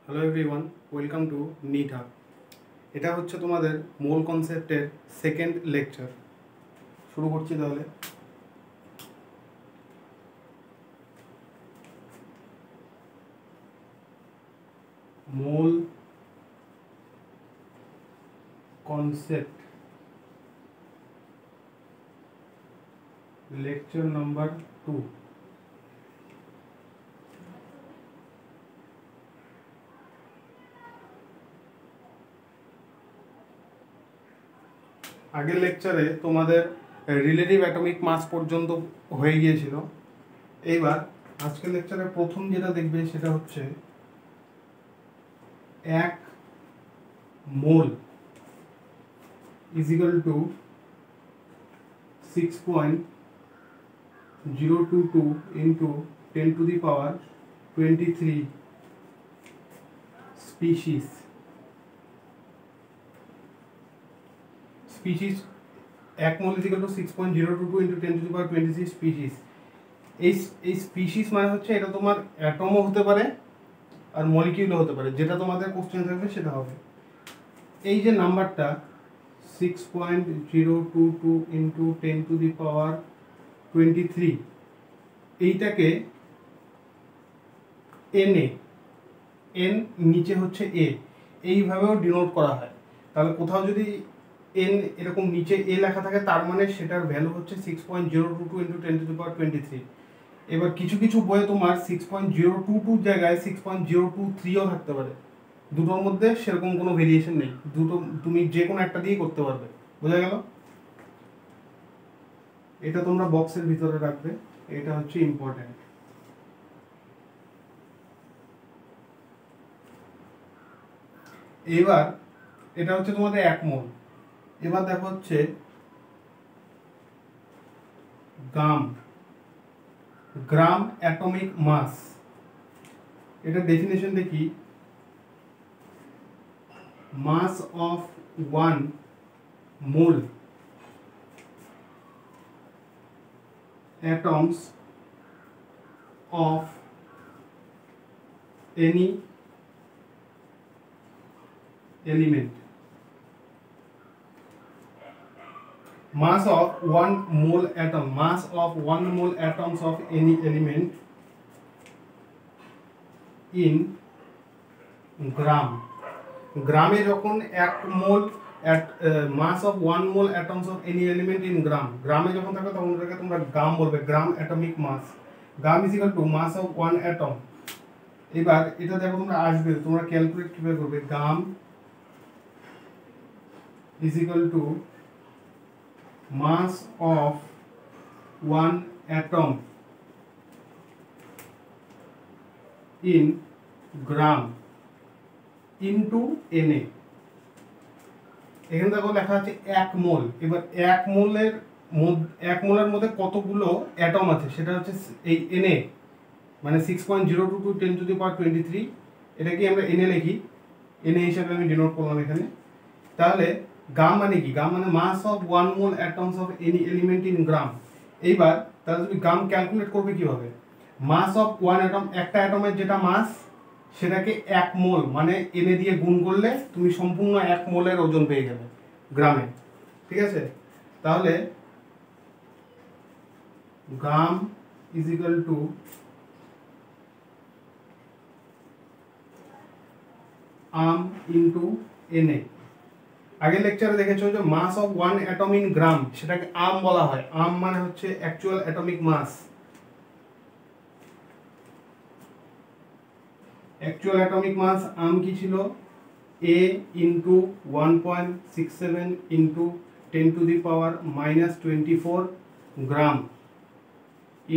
Hello everyone, welcome to NEET hub. এটা হচ্ছে তোমাদের মোল কনসেপ্টের সেকেন্ড লেকচার। শুরু করছি তাহলে। মোল কনসেপ্ট লেকচার নাম্বার 2। আগের লেকচারে তোমাদের রিলেটিভ অ্যাটমিক মাস পর্যন্ত হয়ে গিয়েছিল। এইবার আজকের লেকচারে প্রথম যেটা দেখবে সেটা হচ্ছে 1 mole is equal to 6.022 into 10 to the power 23 species 1 mole is equal to 6.022 into 10 to the power 23 species. এই স্পিসিস মানে হচ্ছে এটা তোমার অ্যাটমও হতে পারে আর মলিকিউলও হতে পারে, যেটা তোমাদের কোশ্চেন থাকবে সেটা হবে। এই যে নাম্বারটা 6.022 into 10 to the power 23, এইটাকে এন নিচে হচ্ছে এ, এইভাবেও ডিনোট করা হয়। তাহলে কোথাও যদি এন এরকম নিচে এ লেখা থাকে তার মানে সেটার ভ্যালু হচ্ছে 6.022 into 10 to the power 23। এবার কিছু কিছু বইয়ে তোমার 6.022 জায়গায় 6.023ও থাকতে পারে। দুটোর মধ্যে সেরকম কোনো ভেরিয়েশন নেই, দুটো তুমি যে কোনো একটা দিয়েই করতে পারবে। বোঝা গেল? এটা তোমরা বক্সের ভিতরে রাখবে, এটা হচ্ছে ইম্পর্টেন্ট। এবার এটা হচ্ছে তোমাদের 1 মোল। এবার দেখো হচ্ছে গ্রাম অ্যাটমিক মাস। এটা ডেফিনেশন দেখি, mass of 1 mole atoms of any element. Mass of 1 mole atom, mass of 1 mole atoms of any element in gram. গ্রামে যখন 1 mole mass of 1 mole atoms of any element in গ্রামে যখন থাকবে তখন ওটাকে তোমরা গ্রাম বলবে, gram atomic mass. Gram is equal to mass of 1 atom. এবার এটা দেখো তোমরা আসবে, তোমরা ক্যালকুলেট কিভাবে করবে। Gram is equal to mass of 1 atom in gram into NA. এখানে দেখো লেখা আছে 1 মোল। এবার 1 মোলের মধ্যে কতগুলো অ্যাটম আছে সেটা হচ্ছে এই এনএ, মানে 6.022 10 to the power 23। এটাকে আমরা এনএ লিখি, এনএ হিসাবে আমি ডিনোট করলাম এখানে। তাহলে গ্রাম মানে কি? গ্রাম মানে mass of 1 mole atoms of any element in gram. এইবার তাহলে তুমি গ্রাম ক্যালকুলেট করবে কিভাবে? মাস অফ 1 অ্যাটম, একটা অ্যাটমের যেটা মাস সেটাকে 1 মোল মানে এনে দিয়ে গুণ করলে তুমি সম্পূর্ণ 1 মোলের ওজন পেয়ে যাবে গ্রামে। ঠিক আছে? তাহলে গ্রাম ইজ ইকুয়াল টু আম ইন্টু এনএ। আগের লেকচারে দেখেছো যে mass of 1 atom in gram সেটাকে আম বলা হয়। আম মানে হচ্ছে actual atomic mass. Actual atomic mass আম কি ছিল? a into 1.67 into 10 to the power -24 gram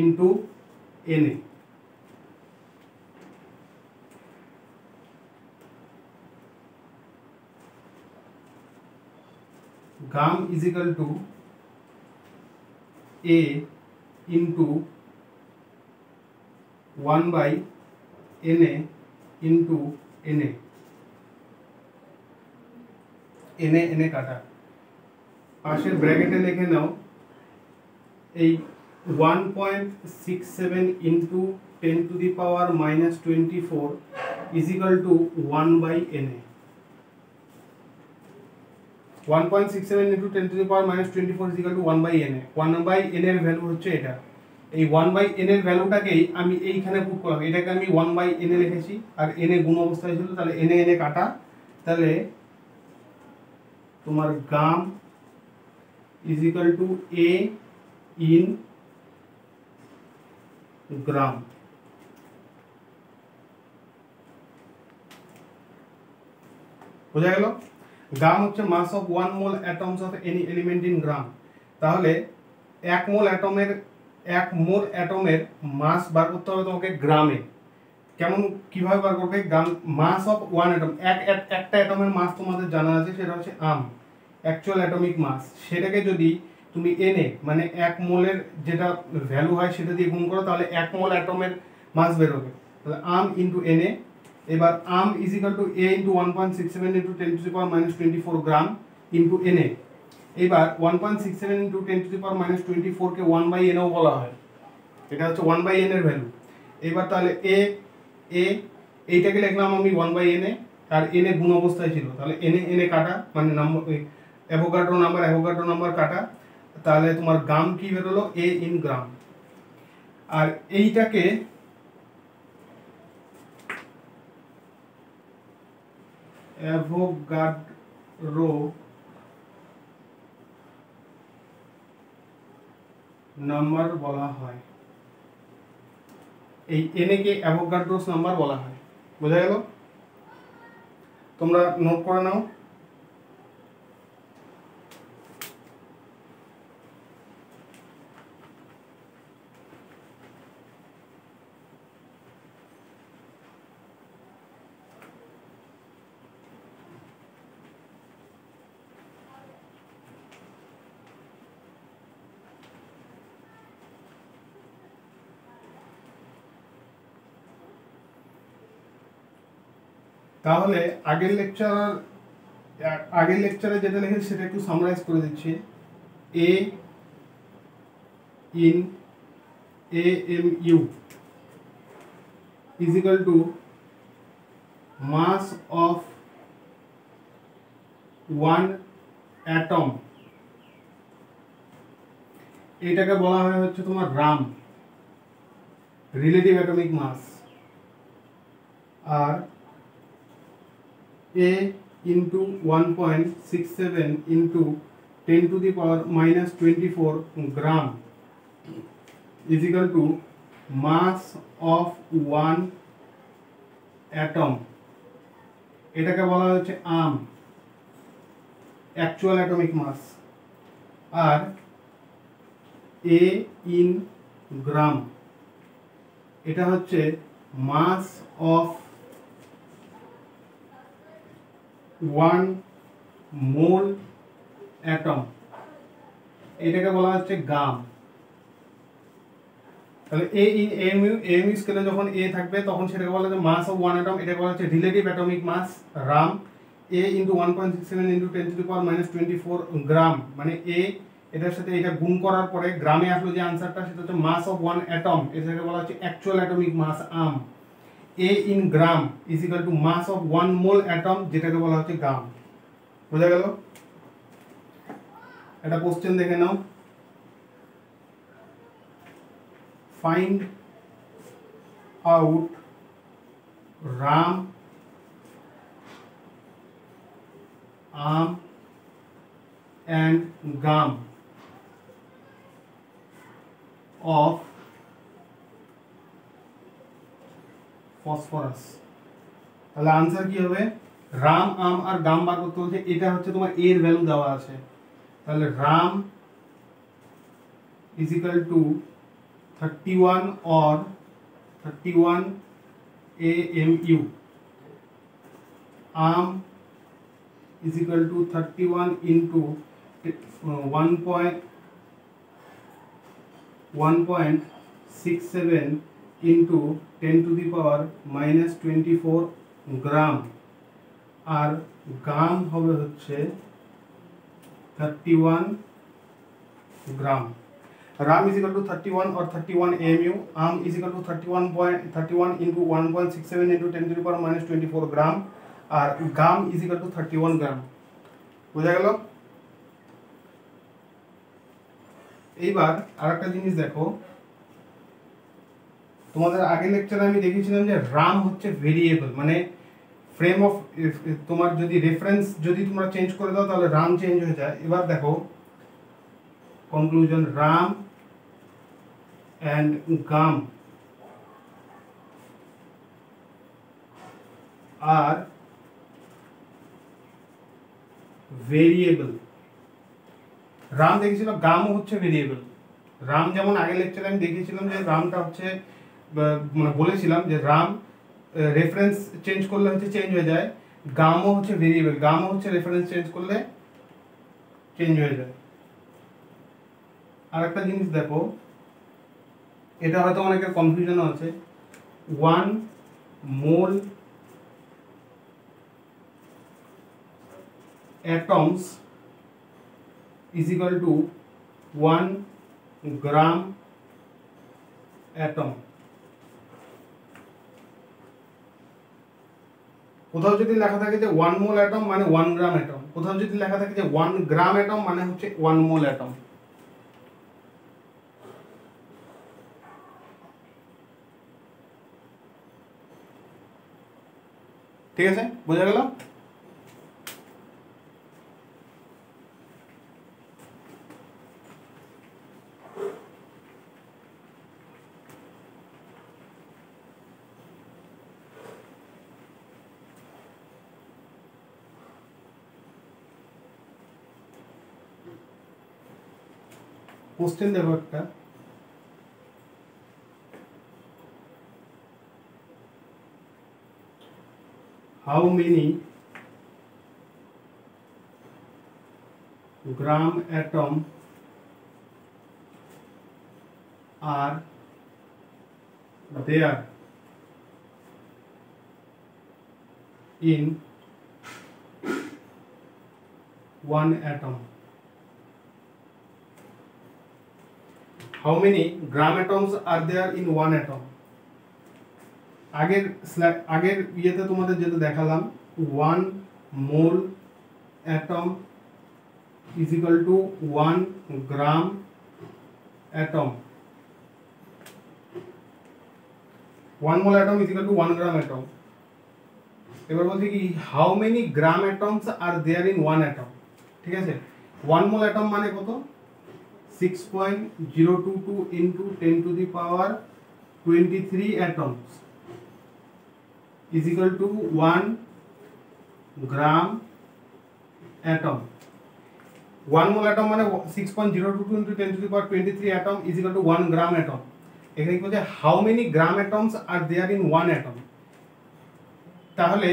into Na। Gram is equal to a into 1/Na into Na। এনে কাটা, পাশের ব্র্যাকেটে লিখে নাও এই 1.67 into 10 to the power -24 is equal to 1 by Na. 1.67 into 10 to the power minus 24 is equal to 1 by Na. 1 by N এর value হচ্ছে এটা। এই 1 by N এর ভ্যালুটাকেই আমি এইখানে পুট করলাম, এটাকে আমি 1 by N লিখেছি, আর N গুণ অবস্থায় ছিল, তাহলে N কাটা, তাহলে তোমার গাম is equal to A in গ্রাম। বোঝা গেল? গ্রাম হচ্ছে mass of 1 mole atoms of any element in gram. তাহলে 1 মোল অ্যাটমের মাস বার করতে হবে তোমাকে গ্রামে। কেমন, কিভাবে বার করবে? গ্রাম মাস অফ 1 অ্যাটম, একটা অ্যাটমের মাস তোমাদের জানা আছে, সেটা হচ্ছে অ্যাকচুয়াল অ্যাটমিক মাস। সেটাকে যদি তুমি Na মানে 1 মোলের যেটা ভ্যালু হয় সেটা দিয়ে গুণ করো, তাহলে 1 মোল অ্যাটমের মাস বের হবে। তাহলে ইনটু Na, এবার is equal to A into 1.67 into 10 to the power minus 24 gram into Na। এবার 1.67 into 10 to the power minus 24 কে 1 বাই N বলা হয়, এটা হচ্ছে 1 বাই N এর ভ্যালু। এবার তাহলে এইটাকে লিখলাম আমি 1 বাই Na, আর Na গুণ অবস্থায় ছিল, তাহলে Na কাটা, মানে নাম্বার অ্যাভোগাড্রো নাম্বার কাটা, তাহলে তোমার গ্রাম কি বেরোলো? A ইন গ্রাম। আর এইটাকে অ্যাভোগাড্রো নাম্বার বলা হয়, এই Na কে অ্যাভোগাড্রোস নাম্বার বলা হয়। বোঝা গেল? তোমরা নোট করে নাও। তাহলে আগের লেকচারে যেটা লিখেছি সেটা একটু সামারাইজ করে দিচ্ছি। A in AMU is equal to mass of 1 atom, এটাকে বলা হয় হচ্ছে তোমার রাম, রিলেটিভ অ্যাটমিক মাস। আর A into 1.67 into 10 to the power minus 24 gram is equal to mass of 1 atom, এটাকে বলা হচ্ছে অ্যাকচুয়াল অ্যাটমিক মাস। আর A in গ্রাম, এটা হচ্ছে মাস অফ 1 মোল অ্যাটম, এটাকে বলা হচ্ছে গাম। তাহলে A in AMU স্কেলে যখন A থাকবে তখন সেটাকে বলা হচ্ছে মাস অফ 1 অ্যাটম, এটাকে বলা হচ্ছে relative atomic mass RAM. A into 1.67 into 10 to the power minus 24 গ্রাম, মানে A এটার সাথে এটা গুণ করার পরে গ্রামে আসলো যে আনসারটা, সেটা হচ্ছে মাস অফ 1 অ্যাটম, এটাকে বলা হচ্ছে actual atomic mass A in gram is equal to mass of 1 mole atom, যেটাকে বলা হচ্ছে গ্রাম। বোঝা গেল? একটা কোশ্চেন দেখে নাও। ফাইন্ড আউট রাম and gum of ফসফরাস। তাহলে আনসার কি হবে? রাম আর গাম বার করতে বলছে, এটা হচ্ছে তোমার এর ভ্যালু দেওয়া আছে, তাহলে Ram is equal two 31 or 31 AMU, is equal to 31 into 1.67 into 10 to the power minus 24 গ্রাম, আর গাম হবে হচ্ছে 31 গ্রাম। RAM is equal to 31 or 31 AMU. ARM is equal to 31 into 1.67 into 10 to the power minus 24 gram, R GAM is equal to 31 গ্রাম। বোঝা গেল? এইবার আরেকটা জিনিস দেখো, তোমাদের আগের লেকচারে আমি দেখিয়েছিলাম যে RAM হচ্ছে ভেরিয়েবল, মানে ফ্রেম অফ, তোমার যদি রেফারেন্স যদি তোমরা চেঞ্জ করে দাও তাহলে RAM চেঞ্জ হয়ে যায়। এবার দেখো conclusion, RAM and GAM are variable। RAM দেখেছিল, GAM ও হচ্ছে ভেরিয়েবল। RAM যেমন আগের লেকচারে আমি দেখিয়েছিলাম যে রামটা হচ্ছে, মানে বলেছিলাম যে RAM রেফারেন্স চেঞ্জ করলে হচ্ছে চেঞ্জ হয়ে যায়, GAM ও হচ্ছে ভেরিয়েবল, GAM ও হচ্ছে রেফারেন্স চেঞ্জ করলে চেঞ্জ হয়ে যায়। আর একটা জিনিস দেখো, এটা হয়তো অনেকের কনফিউশনও আছে, 1 mole atoms is equal to 1 gram atom. কোথাও যদি লেখা থাকে যে 1 মোল অ্যাটম মানে 1 গ্রাম অ্যাটম, কোথাও যদি লেখা থাকে যে 1 গ্রাম অ্যাটম মানে হচ্ছে 1 মোল অ্যাটম। ঠিক আছে, বোঝা গেল? কোশ্চেন দেখো একটা, how many gram atom are there in 1 atom? How many gram atoms are there in 1 atom? আগের ইয়েতে তোমাদের যেটা দেখালাম, 1 mole atom is equal to 1 gram atom. 1 mole atom is equal to 1 gram atom. এবার বলছি কি, how many gram atoms are there in 1 atom. ঠিক আছে, 1 মোল অ্যাটম মানে কত? 6.022 into 10 to the power 23 atoms is equal to 1 gram atom। 1 mole atom মানে 6.022 into 10 to the power 23 atom is equal to 1 gram atom। এখানে কি বলছে, how many gram atoms are there in 1 atom। তাহলে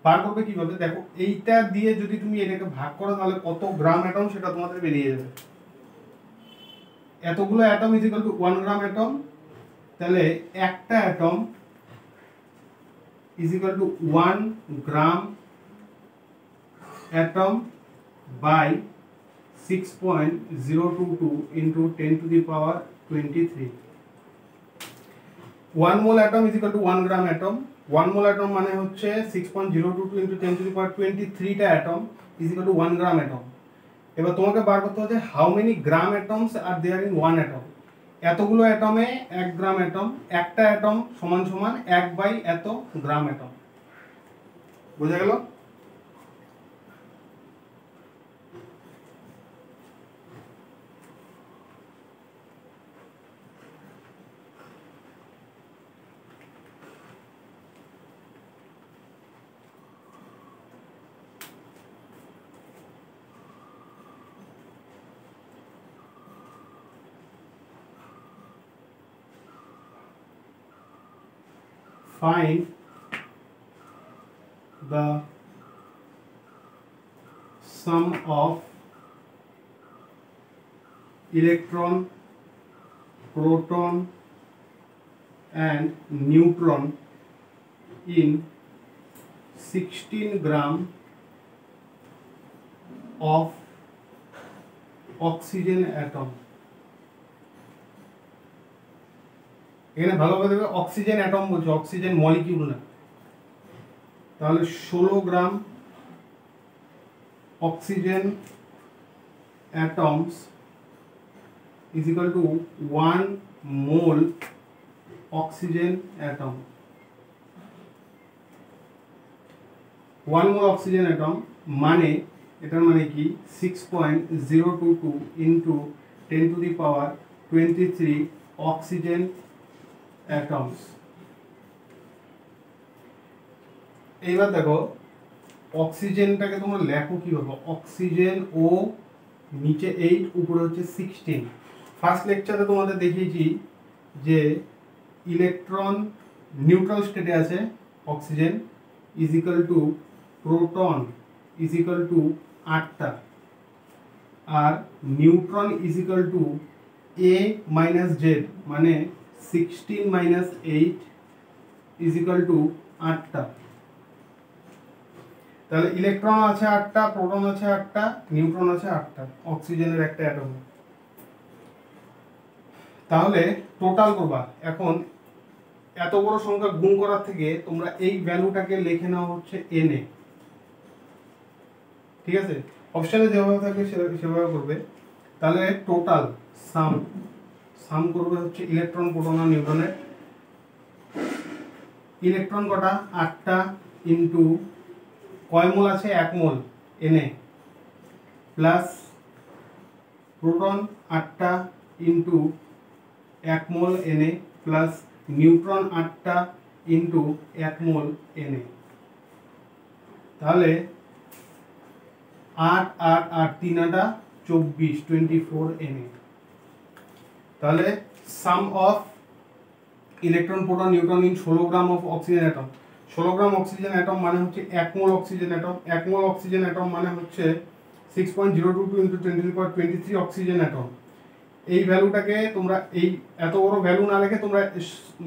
বার করবে কিভাবে? দেখো, এইটা দিয়ে যদি তুমি এটাকে ভাগ করো তাহলে কত গ্রাম অ্যাটম সেটা তোমাদের বেরিয়ে যাবে। এতগুলো atom is equal two 1 gram atom, তাহলে একটা atom is equal to 1 gram atom by 6.022 into 10 to the power 23। 1 mole atom is equal to 1 gram atom। 1 mole atom মানে হচ্ছে 6.022 into 10 to the power 23 টা atom is equal to 1 gram atom। এবার তোমাকে বার করতে হচ্ছে how many gram atoms are there in 1 atom. এতগুলো অ্যাটমে 1 গ্রাম অ্যাটম, একটা অ্যাটম সমান সমান 1 বাই এত গ্রাম অ্যাটম। বোঝা গেল? Find the sum of electron, proton and neutron in 16 gram of oxygen atom। এখানে ভালোভাবে দেখবে অক্সিজেন অ্যাটম বলছে, অক্সিজেন মলিকিউল না। তাহলে 16 gram oxygen atoms is equal two 1 mole oxygen atom. 1 mole oxygen atom মানে এটার মানে কি 6.022 ইন্টু 10⁻23 অক্সিজেন অ্যাটমস। এইবার দেখো অক্সিজেনটাকে তোমরা লেখো কিভাবে, অক্সিজেন ও নিচে 8 উপরে হচ্ছে 16। ফার্স্ট লেকচারে তোমাদের দেখিয়েছি যে ইলেকট্রন নিউট্রাল স্টেটে আছে oxygen is equal to proton is equal to 8টা, আর neutron is equal to a minus Z মানে 16 মাইনাস 8 ইজ ইকুয়াল টু 8টা। তাহলে ইলেকট্রন আছে 8টা, প্রোটন আছে 8টা, নিউট্রন আছে 8টা অক্সিজেনের একটা অ্যাটম। তাহলে টোটাল করবা। এখন এত বড় সংখ্যা গুণ করার থেকে তোমরা এই ভ্যালুটাকে লিখে নাও হচ্ছে Na, ঠিক আছে? অপশনে যেভাবে থাকবে সেভাবে করবে। তাহলে টোটাল সাম করবে হচ্ছে ইলেকট্রন, প্রোটন আর নিউট্রনের। ইলেকট্রন কটা 8টা ইন্টু কয় মোল আছে 1 মোল Na, প্লাস প্রোটন 8টা ইন্টু 1 মোল Na, প্লাস নিউট্রন 8টা ইন্টু 1 মোল Na। তাহলে 8 8 8 3 8 24 24 Na। তাহলে sum of electron, proton, neutron in 16 gram of oxygen atom. 16 gram oxygen atom মানে হচ্ছে 1 mole oxygen atom. 1 mole oxygen atom মানে হচ্ছে 6.022 into 10⁻23 oxygen atom. এই ভ্যালুটাকে তোমরা এই এত বড় ভ্যালু না লিখে তোমরা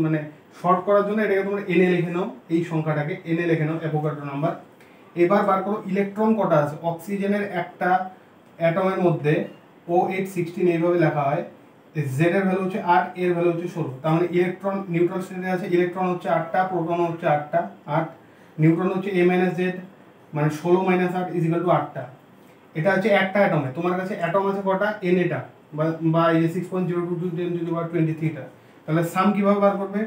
মানে শর্ট করার জন্য এটাকে তোমরা Na লিখে নাও, এই সংখ্যাটাকে Na লিখে নাও, অ্যাভোগাড্রো নাম্বার। এবার বার করো ইলেকট্রন কটা আছে অক্সিজেনের একটা অ্যাটমের মধ্যে, O8 16 এইভাবে লেখা হয়। জেড এর ভ্যালু হচ্ছে 8, এর ভ্যালু হচ্ছে 16। তার মানে ইলেকট্রন নিউট্রাল স্টেটে আছে, ইলেকট্রন হচ্ছে 8টা, প্রোটন হচ্ছে 8টা, 8 নিউট্রন হচ্ছে a মাইনাস জেড মানে 16 মাইনাস 8 ইজ ইকুয়াল টু 8টা। এটা হচ্ছে একটা অ্যাটমে। তোমার কাছে অ্যাটম আছে কটা Na বা এই যে 6.022 10⁻23টা। তাহলে সাম কিভাবে বার করবে,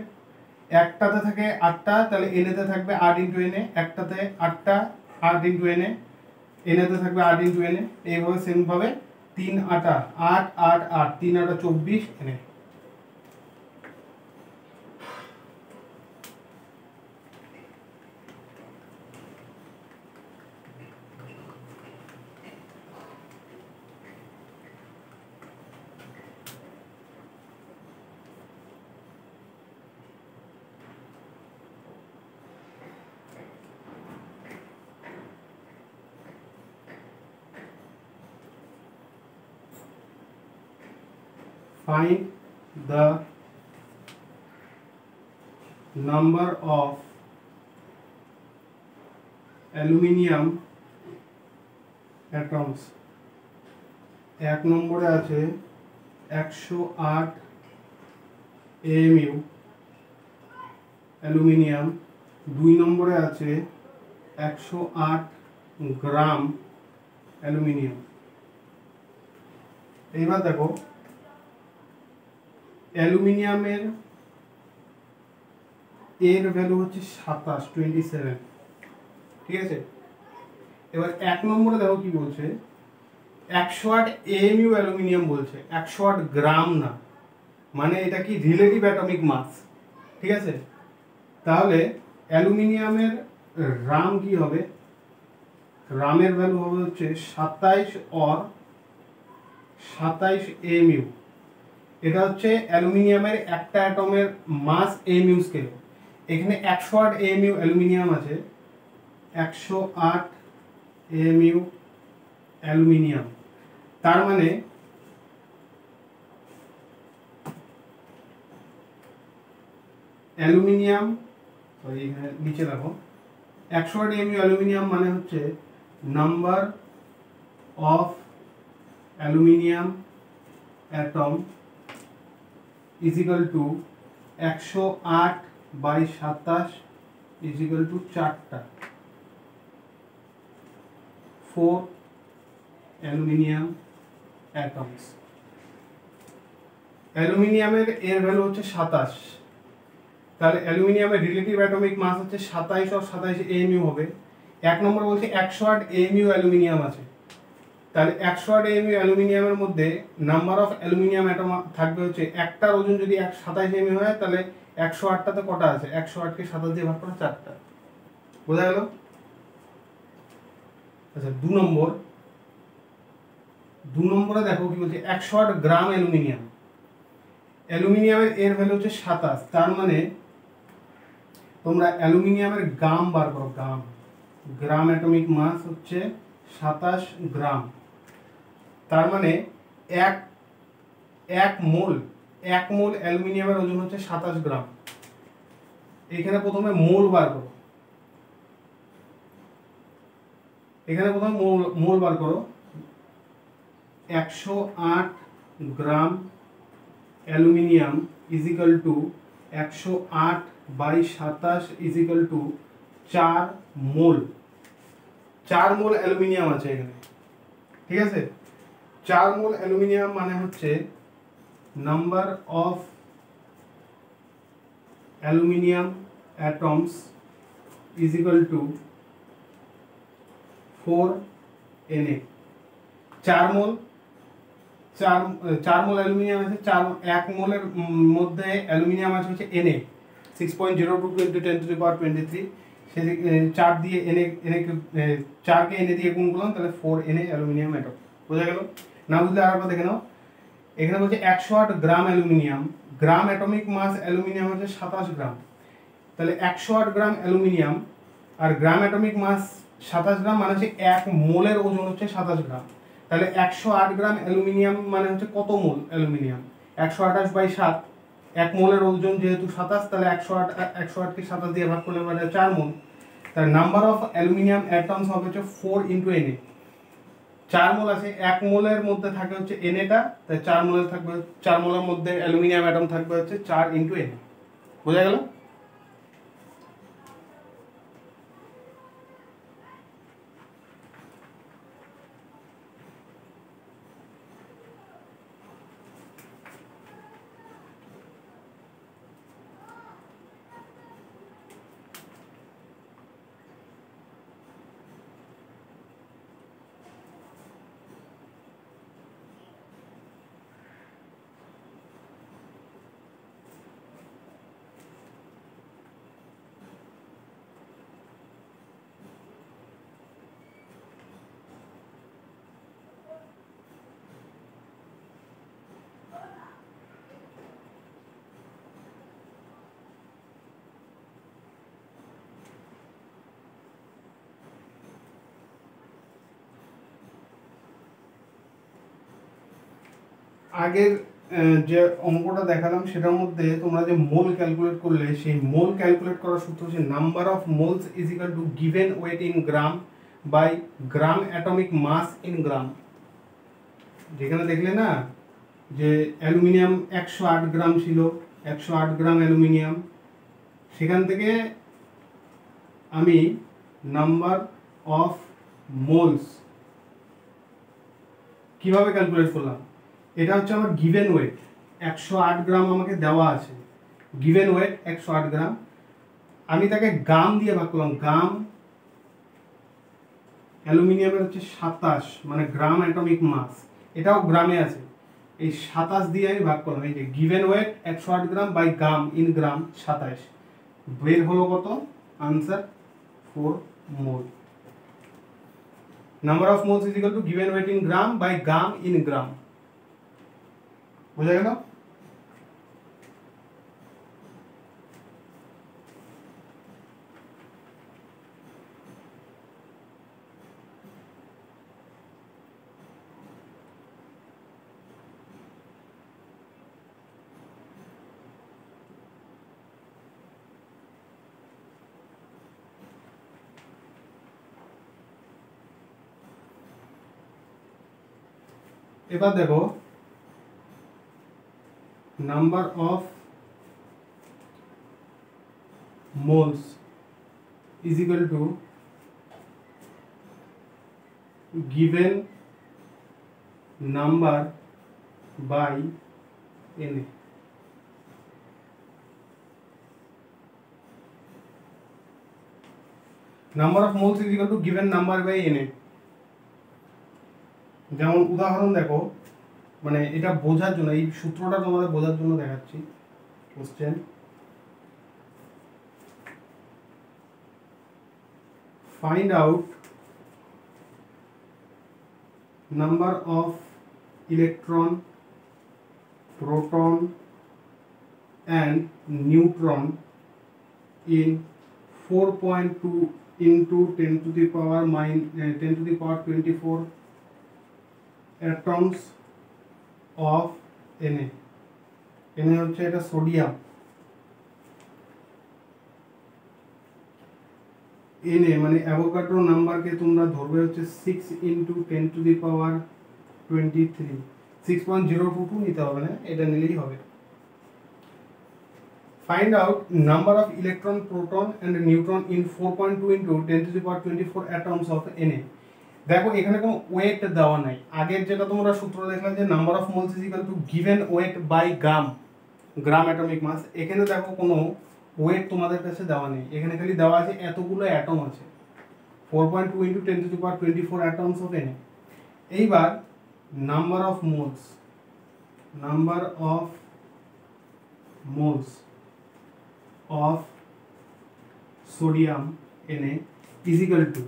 একটাতে থাকে 8টা, তাহলে Na তে থাকবে 8 ইন্টু Na, একটাতে 8টা 8 ইন্টু Na, Na তে থাকবে 8 ইন্টু Na। এইভাবে সেম ভাবে 3 8 8 8 8 3 8 24 Na। Find the number of aluminium atoms। 1 নম্বরে আছে 108 AMU অ্যালুমিনিয়াম, 2 নম্বরে আছে 108 গ্রাম অ্যালুমিনিয়াম। এইবার দেখো অ্যালুমিনিয়ামের এর ভ্যালু হচ্ছে 27, ঠিক আছে? এবার 1 নম্বরে দেখো কি বলছে, 108 AMU অ্যালুমিনিয়াম বলছে, 108 গ্রাম না, মানে এটা কি রিলেটিভ অ্যাটমিক মাস, ঠিক আছে? তাহলে অ্যালুমিনিয়ামের রাম কি হবে, রামের ভ্যালু হবে হচ্ছে 27 AMU। এটা হচ্ছে অ্যালুমিনিয়ামের একটা অ্যাটমের মাস AMU স্কেল। এখানে 108 AMU অ্যালুমিনিয়াম আছে, 108 AMU অ্যালুমিনিয়াম। তার মানে অ্যালুমিনিয়াম, সরি এখানে নিচে রাখো, 108 AMU অ্যালুমিনিয়াম মানে হচ্ছে number of aluminium atom is equal to 108/27 is equal to 4টা 4 অ্যালুমিনিয়াম অ্যাটমস। অ্যালুমিনিয়ামের এর ভ্যালু হচ্ছে 27, তাহলে অ্যালুমিনিয়ামের রিলেটিভ অ্যাটমিক মাস হচ্ছে 27 আর 27 এমইউ হবে। এক নম্বর বলছে 108 এমইউ অ্যালুমিনিয়াম আছে, তাহলে 108 এমইউ অ্যালুমিনিয়ামের মধ্যে নাম্বার অফ অ্যালুমিনিয়াম অ্যাটম থাকবে হচ্ছে, একটার ওজন যদি 27 এমইউ হয় তাহলে 108টাতে কটা আছে, 108কে 27 দিয়ে ভাগ করে 4টা। বোঝা গেল? আচ্ছা, দু নম্বরে দেখো কি বলছে, 108 গ্রাম অ্যালুমিনিয়াম। অ্যালুমিনিয়ামের এর ভ্যালু হচ্ছে 27, তার মানে তোমরা অ্যালুমিনিয়ামের গ্রাম বার করো। গ্রাম অ্যাটমিক মাস হচ্ছে 27 গ্রাম। তার মানে এক মোল অ্যালুমিনিয়ামের ওজন হচ্ছে 27 গ্রাম। এখানে প্রথমে মোল বার করো, মোল বার করো। 108 gram aluminium is equal to 108/27 is equal to 4 mole. 4 mole aluminium আছে এখানে, ঠিক আছে? 4 মোল অ্যালুমিনিয়াম মানে হচ্ছে number of aluminium atoms is equal to 4 Na। 4 mole aluminium আছে, 1 মোলের মধ্যে অ্যালুমিনিয়াম আছে হচ্ছে Na 6.02 × 10⁻23। সে 4 দিয়ে চারকে Na দিয়ে গুণ করলাম, তাহলে 4 Na অ্যালুমিনিয়াম অ্যাটম। বোঝা গেল? না বুঝলে আরেকবার দেখে নাও। এখানে বলছে 108 গ্রাম অ্যালুমিনিয়াম, গ্রাম অ্যাটমিক মাস অ্যালুমিনিয়াম হচ্ছে 27 গ্রাম, তাহলে 108 গ্রাম অ্যালুমিনিয়াম আর গ্রাম অ্যাটমিক মাস 27 গ্রাম মানে হচ্ছে 1 মোলের ওজন হচ্ছে 27 গ্রাম। তাহলে 108 গ্রাম অ্যালুমিনিয়াম মানে হচ্ছে কত মোল অ্যালুমিনিয়াম? 128/7, 1 মোলের ওজন যেহেতু 27, তাহলে 108কে 27 দিয়ে ভাগ করলে মানে 4 মোল। তাহলে নাম্বার অফ অ্যালুমিনিয়াম অ্যাটমস হবে হচ্ছে 4 × Na। 4 মোল আছে, 1 মোলের মধ্যে থাকে হচ্ছে Na, তাই 4 মোলের থাকবে, 4 মোলের মধ্যে অ্যালুমিনিয়াম অ্যাটম থাকবে হচ্ছে 4 × Na। বোঝা গেল? আগের যে অঙ্কটা দেখালাম সেটার মধ্যে তোমরা যে মোল ক্যালকুলেট করলে, সেই মোল ক্যালকুলেট করার সূত্র হচ্ছে number of moles is equal to given weight in gram by gram atomic mass in gram. যেখানে দেখলে না যে অ্যালুমিনিয়াম 108 গ্রাম ছিল, 108 গ্রাম অ্যালুমিনিয়াম, সেখান থেকে আমি নাম্বার অফ মোলস কিভাবে ক্যালকুলেট করলাম, এটা হচ্ছে আমার গিভেন ওয়েট। 108 গ্রাম আমাকে দেওয়া আছে, গিভেন ওয়েট 108 গ্রাম, আমি তাকে গ্রাম দিয়ে ভাগ করলাম। গ্রাম অ্যালুমিনিয়ামের হচ্ছে 27, মানে গ্রাম অ্যাটমিক মাস, এটাও গ্রামে আছে, এই 27 দিয়ে আমি ভাগ করলাম। এই যে given weight 108 gram by gram in gram 27, বের হলো কত? Answer 4 mole. Number of moles is equal to given weight in gram by gram in gram. বোঝা গেল? এবার দেখো number of moles is equal to given number by Na. Number of moles is equal to given number by Na. যেমন উদাহরণ দেখো, মানে এটা বোঝার জন্য, এই সূত্রটা তোমাদের বোঝার জন্য দেখাচ্ছি। Question, find out number of electron, proton and neutron in 4.2 into 10 to the power 24 atoms of Na. Na হচ্ছে এটা সোডিয়াম। Na মানে অ্যাভোগাড্রো নাম্বারকে তোমরা ধরবে হচ্ছে 6 into 10 to the power 23, 6.022 নিতে হবে না, এটা নিলেই হবে। Find out number of electron, proton and neutron in 4.2 into 10 to the power 24 atoms of Na. দেখো এখানে কোনো ওয়েট দেওয়া নাই। আগের যেটা তোমরা সূত্র দেখলাম যে number of moles is equal to given weight by gram atomic mass, এখানে দেখো কোনো ওয়েট তোমাদের কাছে দেওয়া নেই, এখানে খালি দেওয়া আছে এতগুলো অ্যাটম আছে, 4.2 into 10 to the power 24 atoms of Na। এইবার number of moles of sodium Na is equal to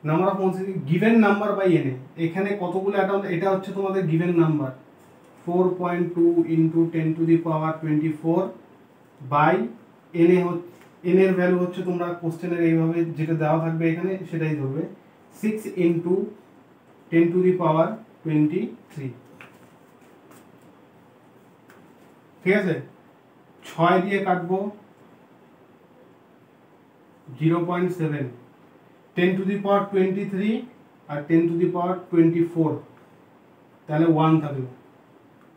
number of moles given number by Na। এখানে কতগুলো অ্যাটম, এটা হচ্ছে তোমাদের given number 4.2 into 10 to the power 24 by Na। Na এর value হচ্ছে তোমরা কোশ্চেনের এইভাবে যেটা দেওয়া থাকবে এখানে সেটাই ধরবে, 6 into 10 to the power 23। ঠিক আছে, 6 দিয়ে কাটবো 0.7, 10 to the power 23 আর 10 to the power 24, তাহলে 1 থাকলো,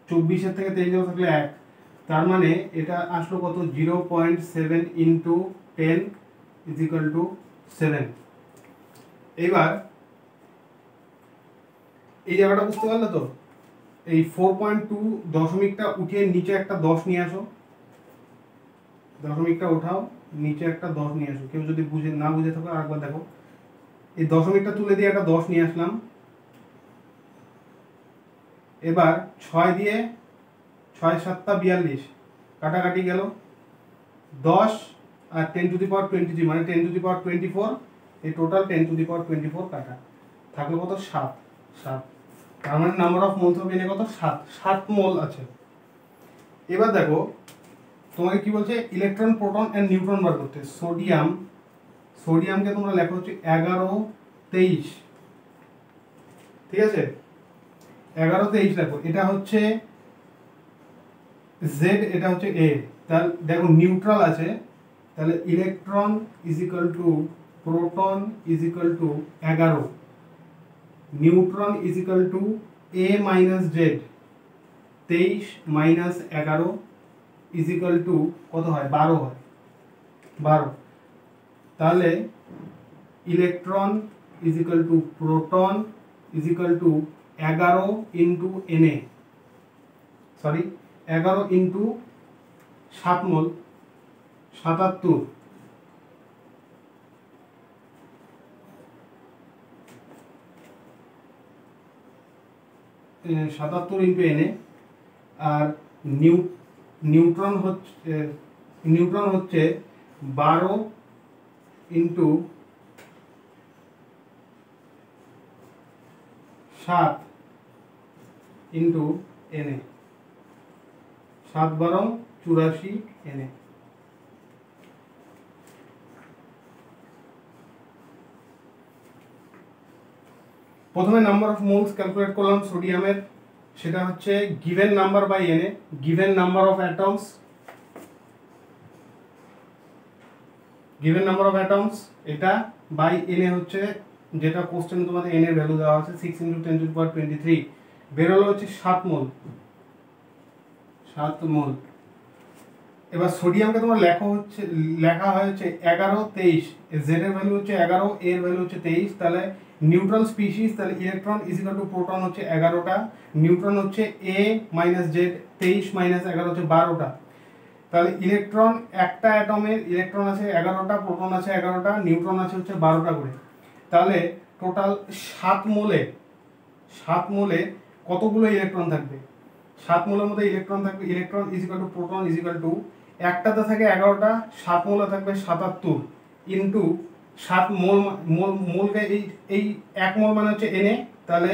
24 থেকে 23 থাকলে 1, তার মানে এটা আসলো কত, 0.7 into 10 is equal to 7। এবার এই জায়গাটা বুঝতে পারলে তো, এই 4.2 দশমিকটা উঠিয়ে নিচে একটা 10 নিয়ে আসো, দশমিকটা উঠাও, নিচে একটা 10 নিয়ে আসো। কেউ যদি না বুঝে থাকো আরেকবার দেখো, এই দশমিকটা তুলে দিয়ে একটা 10 নিয়ে আসলাম। এবার 6 দিয়ে 6 7 42, কাটাকাটি গেল 10 আর 10 to the power 23 মানে 10 to the power 24, এই টোটাল 10 to the power 24 কাটা থাকলো কত, 7। তার মানে number of moles of Na কত, 7 মোল আছে। এবার দেখো তোমাকে কি বলছে, ইলেকট্রন, প্রোটন এন্ড নিউট্রন বার করতে। সোডিয়ামকে তোমরা লেখো হচ্ছে 11 23, ঠিক আছে, 11 23 লেখো, এটা হচ্ছে Z, এটা হচ্ছে A। তাহলে দেখো নিউট্রাল আছে, তাহলে electron is equal to proton is equal to 11, neutron is equal to A minus Z, 23 minus 11 is equal to কত হয়, 12 হয়, 12। তাহলে electron is equal to proton is equal to 11 into Na, sorry 11 into 7 mole, 77। Into Na। আর neutron হচ্ছে 12 into 7 into Na, 7 12 84 Na। প্রথমে number of moles calculate করলাম সোডিয়ামের, সেটা হচ্ছে given number by Na, given number of atoms, এটা by Na হচ্ছে যেটা কোশ্চেনে তোমাদের Na এর ভ্যালু দেওয়া আছে 6 into 10 to the power 23, বের হলো হচ্ছে 7 মোল। এবার সোডিয়ামকে তোমার লেখা হয়েছে 11 23, জেড এর ভ্যালু হচ্ছে 11, এর ভ্যালু হচ্ছে 23, তাহলে নিউট্রাল স্পিসিস, তাহলে electron is equal to proton হচ্ছে 11টা, নিউট্রন হচ্ছে এ মাইনাস জেড, 23 মাইনাস 11 হচ্ছে 12টা। তাহলে ইলেকট্রন একটা অ্যাটমের ইলেকট্রন আছে 11টা, প্রোটন আছে 11টা, নিউট্রন আছে হচ্ছে 12টা করে। তাহলে টোটাল 7 মোলে কতগুলো ইলেকট্রন থাকবে? 7 মোলের মধ্যে ইলেকট্রন থাকবে, electron is equal to proton is equal two, একটাতে থাকে 11টা, 7 মোলে থাকবে 77 ইন্টু 7 মোল, মোলকে এই 1 মোল মানে হচ্ছে এনে, তাহলে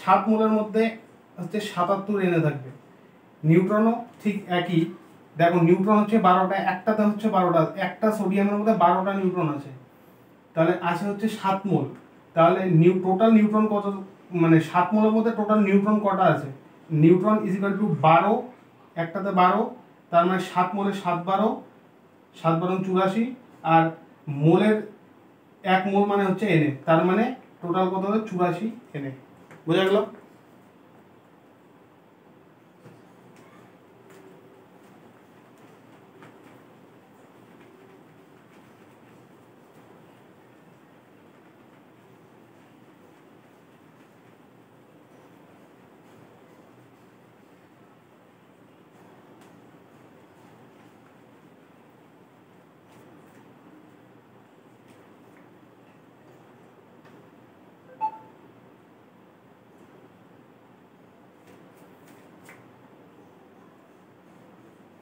7 মোলের মধ্যে হচ্ছে 77 এনে থাকবে। নিউট্রনও ঠিক একই, দেখো নিউট্রন হচ্ছে 12টা, একটাতে হচ্ছে 12টা, একটা সোডিয়ামের মধ্যে 12টা নিউট্রন আছে, তাহলে আছে হচ্ছে 7 মোল। তাহলে টোটাল নিউট্রন কত, মানে 7 মোলের মধ্যে টোটাল নিউট্রন কটা আছে? নিউট্রন ইজ ইকুয়াল টু 12, একটাতে 12, তার মানে 7 মোলে 7 12, 7 12 84, আর মোলের 1 মোল মানে হচ্ছে এনে, তার মানে টোটাল কত হবে? 84 এনে। বোঝা গেল?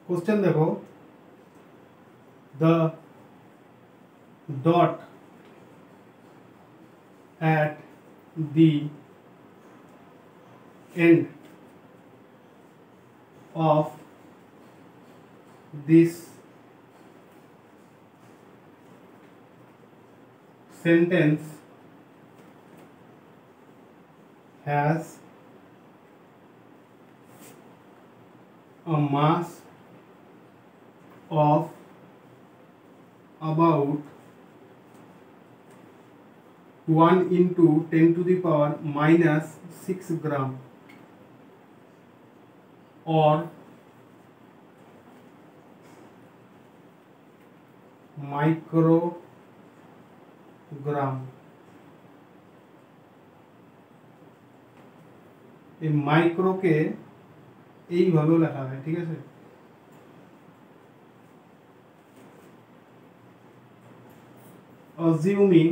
क्वेश्चन देखो, the dot at the end of this sentence has a mass of about 1 into 10 to the power minus 6 gram or microgram। এই মাইক্রোকে এইভাবেও লেখা হয়, ঠিক আছে? Assuming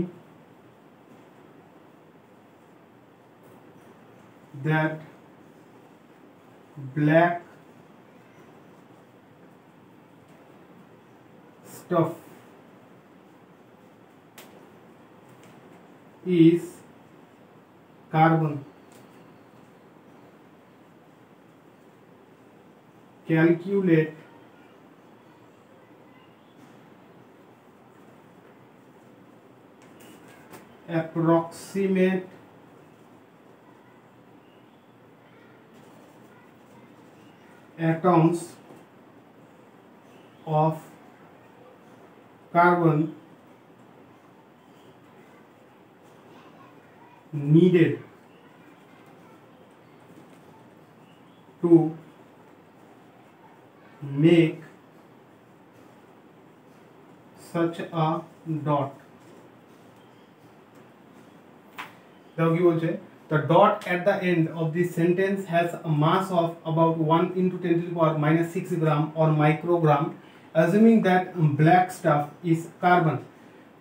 that black stuff is carbon, calculate approximate atoms of carbon needed to make such a dot। দেখো কি বলছে, the dot at the end of this sentence has a mass of about 1 into 10 to the power minus 6 gram or microgram, assuming that black stuff is carbon,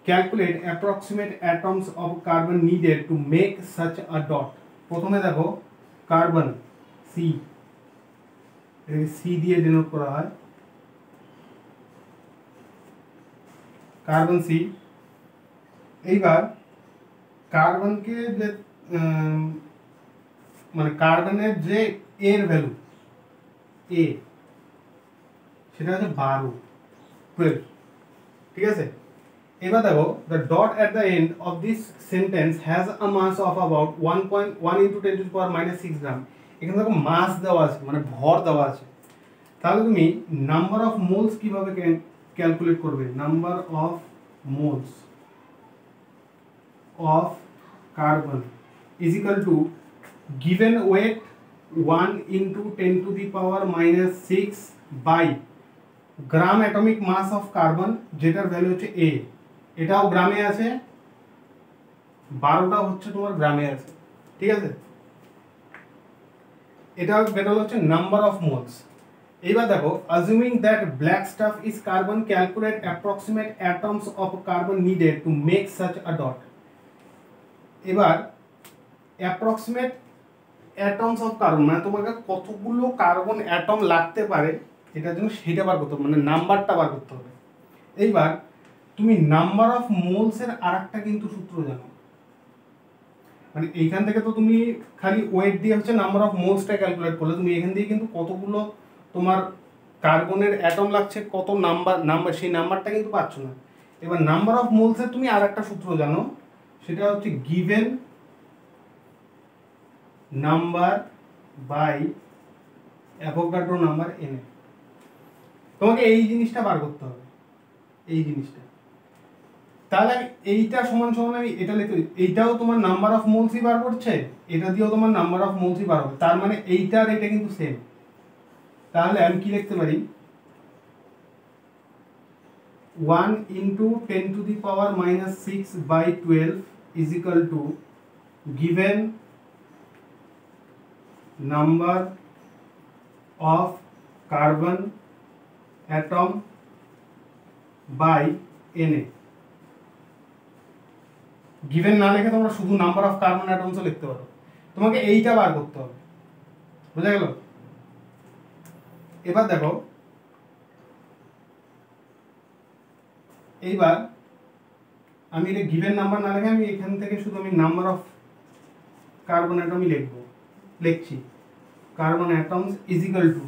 calculate approximate atoms of carbon needed to make such a dot। প্রথমে দেখো carbon C, C দিয়ে denote করা হয়, carbon C. এইবার কার্বনকে যে মানে কার্বনের যে এর ভ্যালু এ, সেটা হচ্ছে 12, ঠিক আছে? এবার দেখো, the dot at the end of this sentence has a mass of about 1.1 into 10 to the power minus 6 gram। এখানে দেখো মাস দেওয়া আছে, মানে ভর দেওয়া আছে, তাহলে তুমি নাম্বার অফ মোলস কিভাবে ক্যালকুলেট করবে? Number of moles of carbon is equal to given weight 1 into 10 to the power minus 6 by gram atomic mass of carbon, যেটার ভ্যালু হচ্ছে এ, এটাও গ্রামে আছে, 12টা হচ্ছে তোমার গ্রামে আছে, ঠিক আছে। এটা বেরোলো হচ্ছে নাম্বার অফ মোলস। এইবার দেখো, assuming that black stuff is carbon, calculate approximate atoms of carbon needed to make such a dot. এবার অ্যাপ্রক্সিমেট অ্যাটমস অফ কার্বন মানে তোমাকে কতগুলো কার্বন অ্যাটম লাগতে পারে এটার জন্য সেটা বার করতে হবে, মানে নাম্বারটা বার করতে হবে। এইবার তুমি নাম্বার অফ মোলস এর আরেকটা কিন্তু সূত্র জানো, মানে এইখান থেকে তো তুমি খালি ওয়েট দিয়ে হচ্ছে নাম্বার অফ মোলসটা ক্যালকুলেট করলে, তুমি এখান দিয়ে কিন্তু কতগুলো তোমার কার্বনের অ্যাটম লাগছে, কত নাম্বার সেই নাম্বারটা কিন্তু পাচ্ছ না। এবার নাম্বার অফ মোলসের তুমি আরেকটা সূত্র জানো, সেটা হচ্ছে given number by Avogadro number এনে। তোমাকে এই জিনিসটা বার করতে হবে, এই জিনিসটা। তাহলে আমি এইটা সমান সমান আমি এটা লিখে, এইটাও তোমার নাম্বার অফ মোলসই বার করছে, এটা দিয়েও তোমার নাম্বার অফ মোলসই বার হবে, তার মানে এইটা আর এটা কিন্তু সেম। তাহলে আমি কি লিখতে পারি, 1 into 10 to the power minus 6 by 12 is equal to given number of carbon atom by Na। Given না লিখে তোমরা শুধু নাম্বার অফ কার্বন অ্যাটমসও লিখতে পারো, তোমাকে এইটা বার করতে হবে, বুঝা গেল। এবার দেখো, এইবার আমি এটা গিভেন নাম্বার না লিখে আমি এখান থেকে শুধু আমি নাম্বার অফ কার্বন অ্যাটমই লিখছি, carbon atoms is equal two,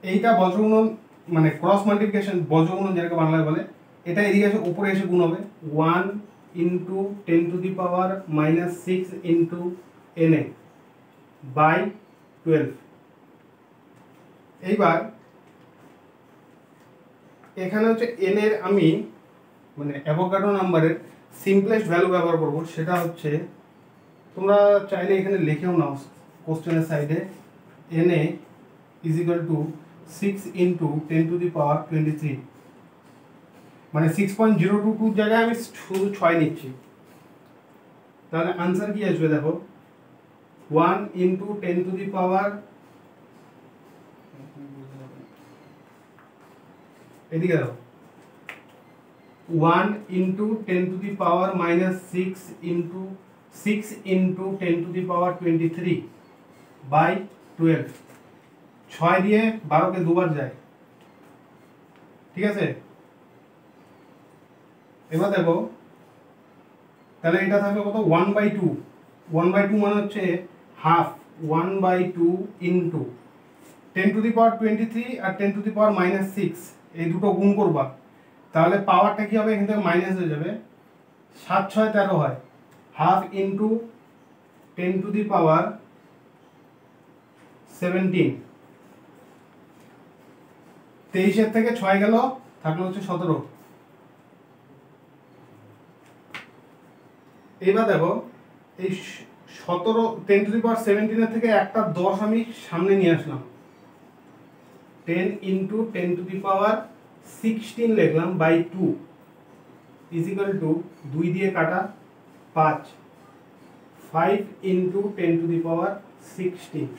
এইটা বজ্রগুণন মানে ক্রস মাল্টিপ্লিকেশন, বজ্রগুণন যেটাকে বাংলায় বলে, এটা এদিকে এসে উপরে এসে গুণ হবে, 1 into 10 to the power minus 6 into Na by 12। এইবার এখানে হচ্ছে n এর আমি মানে অ্যাভোগাড্রো নাম্বারের সিম্পলেস্ট ভ্যালু ব্যবহার করব, সেটা হচ্ছে তোমরা চাইলে এখানে লিখেও নাও কোশ্চেনের সাইডে, Na is equal to 6 into 10 to the power 23, মানে 6.022 জায়গায় আমি শুধু 6 নিচ্ছি। তাহলে आंसर কি আসবে দেখো, 1 into 10 to the power, এদিকে দাও, 1 into 10 to the power minus 6 into 10 to the power 23 by 12, 6 দিয়ে 12 কে দুবার যায়, ঠিক আছে। এবার দেখো, তাহলে এটা থাকবে কত, 1/2, 1/2 মানে হচ্ছে half, 1/2 into 10 to the power 23 আর 10 to the power minus 6, এই দুটো গুণ করবা, তাহলে পাওয়ারটা কি হবে, এখান থেকে মাইনাস হয়ে যাবে, 7 6 13 হয়, half into 10 to the power 17, 23 থেকে 6 গেল, থাকলো হচ্ছে 17। এইবার দেখো, এই 17 10 to the power 17 এর থেকে একটা 10 আমি সামনে নিয়ে আসলাম, 10 into 10 to the power 16 লিখলাম বাই 2 is equal to 2 দিয়ে কাটা 5, 5 into 10 to the power 16।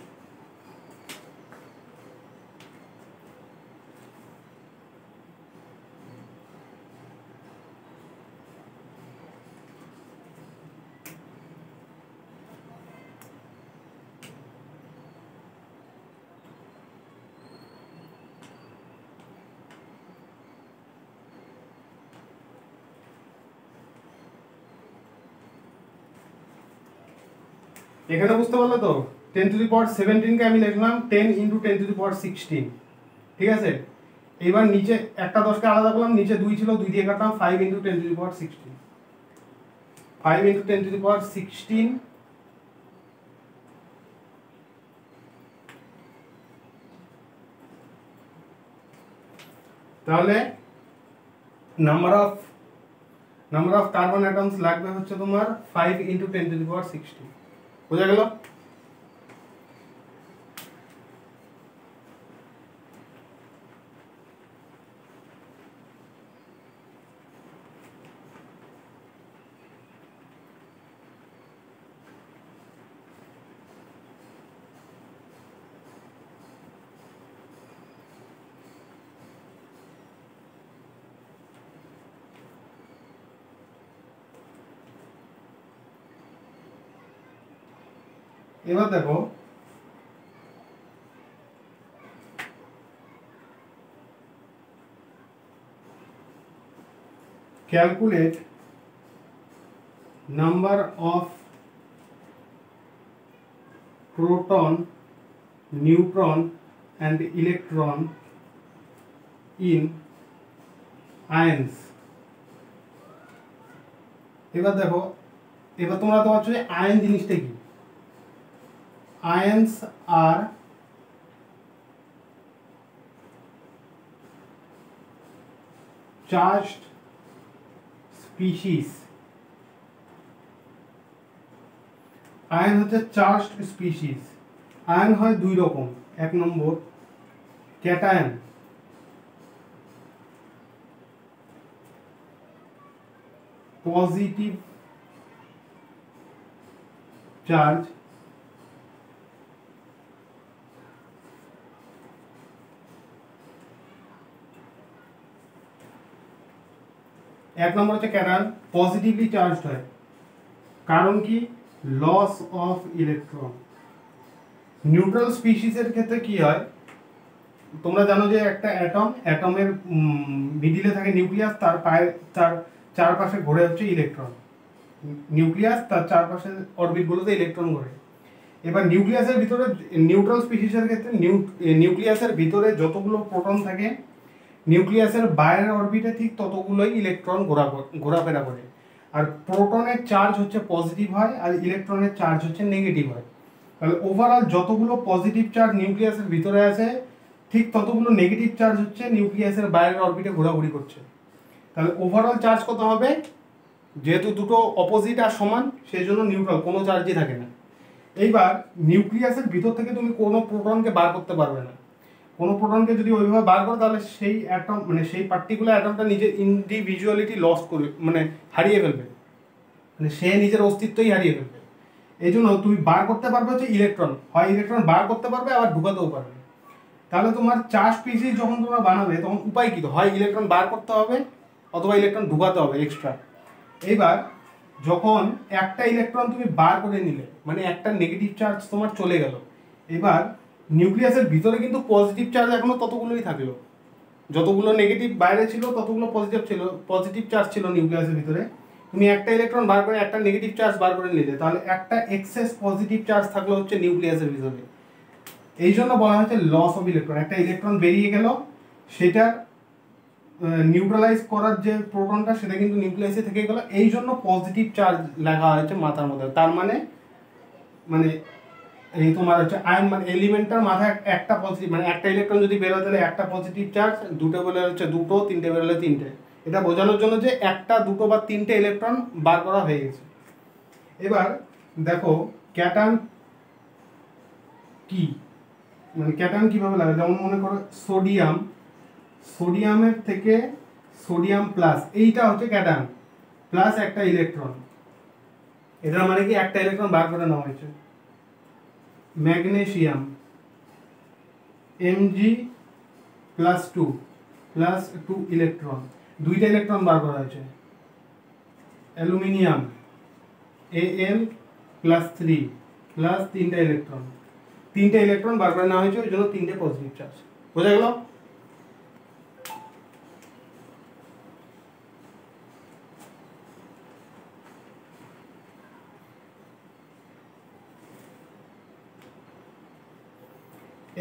এখানে বুঝতে পারলে তো, 10 to the power 17 কে আমি লিখলাম 10 into 10 to the power 16, ঠিক আছে। এবার নিচে একটা 10 কে আলাদা করলাম, নিচে 2 ছিল, 2 দিয়ে কাটলাম, 5 into 10 to the power 16, 5 into 10 to the power 16, তাহলে নাম্বার অফ কার্বন অ্যাটমস লাগবে হচ্ছে তোমার 5 into 10 to the power 16, বোঝা গেল। এবার দেখো calculate number of proton, neutron and electron in ions. এবার দেখো, এবার তোমরা তো ভাবছো যে আয়ন জিনিসটা কি। আয়ন্স আর চার্জড স্পিসিস। আয়ন হচ্ছে চার্জড স্পিসিস। আয়ন হয় দুই রকম, এক নম্বর ক্যাটায়ন, পজিটিভ চার্জ, এক নম্বর হচ্ছে ক্যাটায়ন, পজিটিভলি চার্জড হয়। কারণ কি? Loss of electron. নিউট্রাল স্পিসিসের ক্ষেত্রে কি হয়, তোমরা জানো যে একটা অ্যাটমের মিডিলে থাকে নিউক্লিয়াস, তার চারপাশে ঘোরে হচ্ছে ইলেকট্রন। নিউক্লিয়াস তার চারপাশে অরবিটগুলোতে ইলেকট্রন ঘোরে। এবার নিউক্লিয়াসের ভিতরে, নিউট্রাল স্পিসিসের ক্ষেত্রে নিউক্লিয়াসের ভিতরে যতগুলো প্রোটন থাকে, নিউক্লিয়াসের বাইরের অরবিটে ঠিক ততগুলোই ইলেকট্রন ঘোরাফেরা করে। আর প্রোটনের চার্জ হচ্ছে পজিটিভ হয় আর ইলেকট্রনের চার্জ হচ্ছে নেগেটিভ হয়। তাহলে ওভারঅল যতগুলো পজিটিভ চার্জ নিউক্লিয়াসের ভিতরে আছে, ঠিক ততগুলো নেগেটিভ চার্জ হচ্ছে নিউক্লিয়াসের বাইরের অরবিটে ঘোরাঘুরি করছে। তাহলে ওভারঅল চার্জ কত হবে? যেহেতু দুটো অপোজিট আর সমান, সেই জন্য নিউট্রাল, কোনো চার্জই থাকে না। এইবার নিউক্লিয়াসের ভিতর থেকে তুমি কোনো প্রোটনকে বার করতে পারবে না। কোনো প্রোটনকে যদি ওইভাবে বার করো, তাহলে সেই অ্যাটম, মানে সেই পার্টিকুলার অ্যাটমটা নিজের ইন্ডিভিজুয়ালিটি লস করে, মানে হারিয়ে ফেলবে, মানে সে নিজের অস্তিত্বই হারিয়ে ফেলবে। এই জন্য তুমি বার করতে পারবে হচ্ছে ইলেকট্রন, হয় ইলেকট্রন বার করতে পারবে, আবার ঢুকাতেও পারবে। তাহলে তোমার চার্জ স্পিসিস যখন তোমরা বানাবে, তখন উপায় কী? হয় ইলেকট্রন বার করতে হবে, অথবা ইলেকট্রন ঢুকাতে হবে এক্সট্রা। এইবার যখন একটা ইলেকট্রন তুমি বার করে নিলে, মানে একটা নেগেটিভ চার্জ তোমার চলে গেল, এবার নিউক্লিয়াসের ভিতরে কিন্তু পজিটিভ চার্জ এখনো ততগুলোই থাকলো। যতগুলো নেগেটিভ বাইরে ছিল, ততগুলো পজিটিভ চার্জ ছিল নিউক্লিয়াসের ভিতরে। তুমি একটা ইলেকট্রন বার করে একটা নেগেটিভ চার্জ বার করে নিলে, তাহলে একটা এক্সেস পজিটিভ চার্জ থাকলো হচ্ছে নিউক্লিয়াসের ভিতরে। এই জন্য বলা হচ্ছে লস অফ ইলেকট্রন। একটা ইলেকট্রন বেরিয়ে গেল, সেটা নিউট্রালাইজ করার যে প্রোটনটা, সেটা কিন্তু নিউক্লিয়াসে থেকে গেল। এই জন্য পজিটিভ চার্জ লেখা হয়েছে মাথার মধ্যে। তার মানে এই তোমার হচ্ছে আয়ন, মানে এলিমেন্টটার মাথায় একটা পজিটিভ, মানে একটা ইলেকট্রন যদি বেরোয়, তাহলে একটা পজিটিভ চার্জ, দুটো বেরোলে হচ্ছে দুটো, তিনটে বেরোলে তিনটে। এটা বোঝানোর জন্য যে একটা, দুটো বা তিনটে ইলেকট্রন বার করা হয়ে গেছে। এবার দেখো ক্যাটায়ন কি, মানে ক্যাটায়ন কিভাবে লাগে। যেমন মনে করো সোডিয়ামের থেকে সোডিয়াম প্লাস, এইটা হচ্ছে ক্যাটায়ন, প্লাস একটা ইলেকট্রন। এটা মানে কি একটা ইলেকট্রন বার করে নেওয়া হয়েছে। ম্যাগনেসিয়াম Mg+2 প্লাস 2 ইলেকট্রন, দুইটা ইলেকট্রন বার করা হয়েছে। অ্যালুমিনিয়াম Al+3 প্লাস তিনটা ইলেকট্রন বার করে নেওয়া হয়েছে, ওই জন্য তিনটে পজিটিভ চার্জ। বোঝা গেল?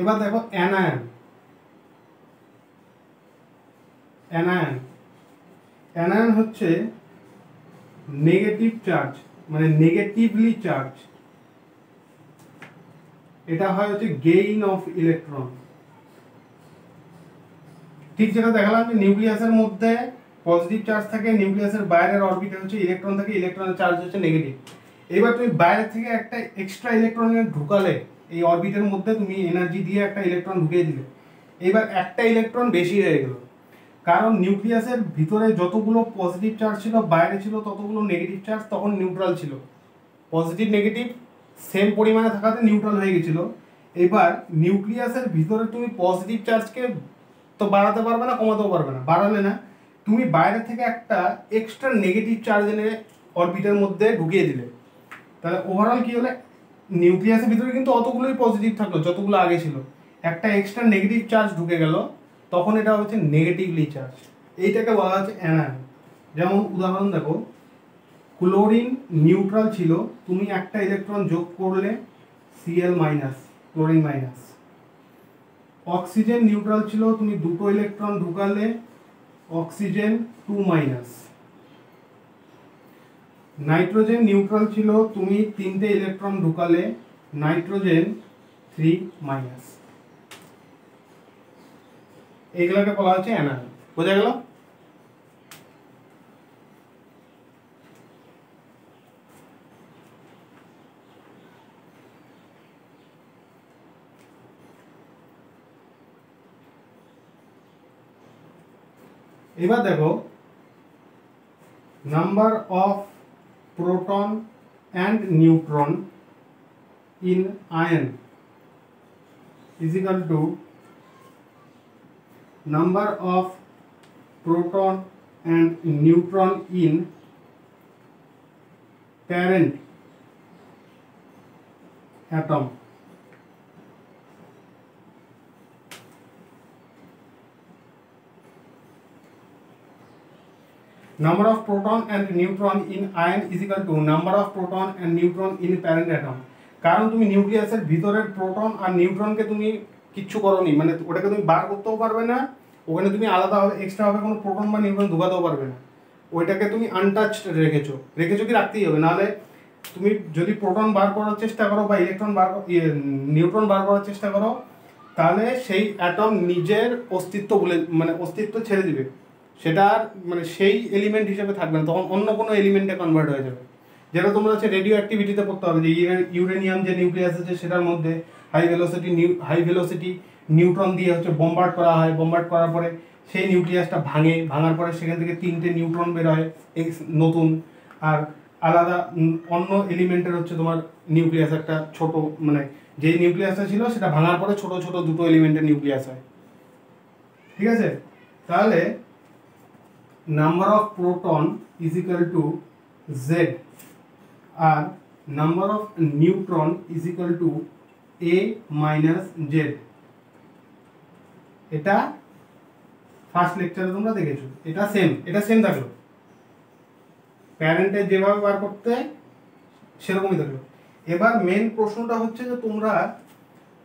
এবার দেখো অ্যানায়ন হচ্ছে নেগেটিভ চার্জ, মানে নেগেটিভলি চার্জ। এটা হয় হচ্ছে গেইন অফ ইলেকট্রন। ঠিক যেটা দেখালাম যে নিউক্লিয়াসের মধ্যে পজিটিভ চার্জ থাকে, নিউক্লিয়াসের বাইরের অরবিটে হচ্ছে ইলেকট্রন থাকে, ইলেকট্রনের চার্জ হচ্ছে নেগেটিভ। এবার তুমি বাইরে থেকে একটা এক্সট্রা ইলেকট্রন ঢুকালে, এই অরবিটের মধ্যে তুমি এনার্জি দিয়ে একটা ইলেকট্রন ঢুকিয়ে দিলে, এবার একটা ইলেকট্রন বেশি হয়ে গেল। কারণ নিউক্লিয়াসের ভিতরে যতগুলো পজিটিভ চার্জ ছিল, বাইরে ছিল ততগুলো নেগেটিভ চার্জ, তখন নিউট্রাল ছিল। পজিটিভ নেগেটিভ সেম পরিমাণে থাকাতে নিউট্রাল হয়ে গেছিল। এবার নিউক্লিয়াসের ভিতরে তুমি পজিটিভ চার্জকে তো বাড়াতে পারবে না, কমাতেও পারবে না। বাড়ালে না, তুমি বাইরে থেকে একটা এক্সট্রা নেগেটিভ চার্জ এনে অরবিটের মধ্যে ঢুকিয়ে দিলে, তাহলে ওভারঅল কি হলে নিউক্লিয়াসের ভিতরে কিন্তু অতগুলোই পজিটিভ থাকলো যতগুলো আগে ছিল, একটা এক্সট্রা নেগেটিভ চার্জ ঢুকে গেল, তখন এটা হচ্ছে নেগেটিভলি চার্জ, এইটাকে বলা হচ্ছে অ্যানায়ন। যেমন উদাহরণ দেখো, ক্লোরিন নিউট্রাল ছিল, তুমি একটা ইলেকট্রন যোগ করলে Cl minus, chlorine minus. Oxygen neutral ছিল, তুমি দুটো ইলেকট্রন ঢুকালে অক্সিজেন 2 মাইনাস। নাইট্রোজেন নিউট্রাল ছিল, তুমি তিনটে ইলেকট্রন ঢুকালে নাইট্রোজেন 3 মাইনাস। এগুলোকে বলা হচ্ছে অ্যানায়ন। বোঝা গেল? এবার দেখো, number of proton and neutron in ion is equal to number of proton and neutron in parent atom. Number of proton and neutron in ion is equal to number of proton and neutron in parent atom. কারণ তুমি নিউক্লিয়াসের ভিতরের proton আর নিউট্রনকে তুমি কিচ্ছু করোনি, মানে ওটাকে তুমি বার করতেও পারবে না, ওখানে তুমি আলাদাভাবে এক্সট্রাভাবে কোনো প্রোটন বা নিউট্রন ঢোকাতেও পারবে না, ওইটাকে তুমি আনটাচড রেখেছো কি রাখতেই হবে, নাহলে তুমি যদি প্রোটন বার করার চেষ্টা করো বা ইলেকট্রন নিউট্রন বার করার চেষ্টা করো, তাহলে সেই অ্যাটম নিজের অস্তিত্ব মানে অস্তিত্ব ছেড়ে দিবে, সেটা মানে সেই এলিমেন্ট হিসেবে থাকবে না, তখন অন্য কোনো এলিমেন্টে কনভার্ট হয়ে যাবে। যেটা তোমরা হচ্ছে রেডিও অ্যাক্টিভিটিতে পড়তে হবে, যে ইউরেনিয়াম যে নিউক্লিয়াস আছে সেটার মধ্যে হাই ভেলোসিটি নিউট্রন দিয়ে হচ্ছে বম্বার্ড করা হয়, বম্বার্ড করার পরে সেই নিউক্লিয়াসটা ভাঙার পরে সেখান থেকে 3টে নিউট্রন বের হয় নতুন, আর আলাদা অন্য এলিমেন্টের হচ্ছে তোমার নিউক্লিয়াস একটা ছোট, মানে যেই নিউক্লিয়াসটা ছিল সেটা ভাঙার পরে ছোট ছোট দুটো এলিমেন্টের নিউক্লিয়াস হয়। ঠিক আছে? তাহলে number of proton is equal to Z আর number of neutron is equal to A minus Z। এটা ফার্স্ট লেকচারে তোমরা দেখেছো, এটা সেম থাকলো, প্যারেন্টের যেভাবে বার করতে সেরকমই থাকলো। এবার মেন প্রশ্নটা হচ্ছে যে তোমরা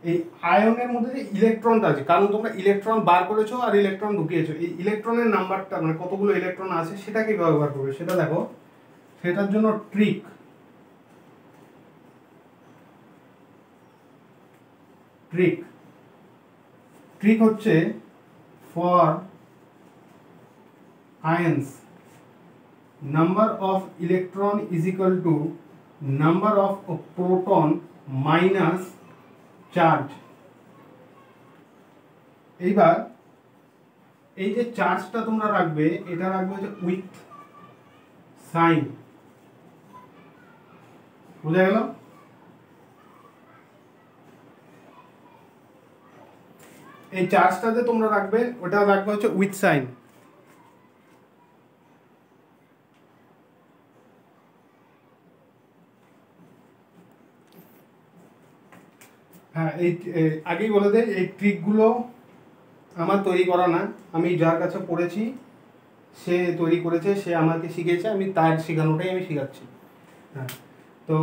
এই আয়নের মধ্যে যে ইলেকট্রনটা আছে, কারণ তোমরা ইলেকট্রন বার করেছো আর ইলেকট্রন ঢুকিয়েছো, এই ইলেকট্রনের নাম্বারটা মানে কতগুলো ইলেকট্রন আছে সেটা কিভাবে বার করবে সেটা দেখো। সেটার জন্য ট্রিক হচ্ছে for ions number of electron is equal to number of proton minus charge. এইবার এই যে চার্জটা তোমরা রাখবে, এটা রাখবে হচ্ছে উইথ সাইন। বুঝা গেল? এই চার্জটা যে তোমরা রাখবে ওটা রাখবে হচ্ছে উইথ সাইন। হ্যাঁ, এই আগেই বলে দেয়, এই ট্রিকগুলো আমার তৈরি করা না, আমি যার কাছে পড়েছি সে তৈরি করেছে, সে আমাকে শিখিয়েছে, আমি তার শেখানোটাই আমি শেখাচ্ছি। হ্যাঁ, তো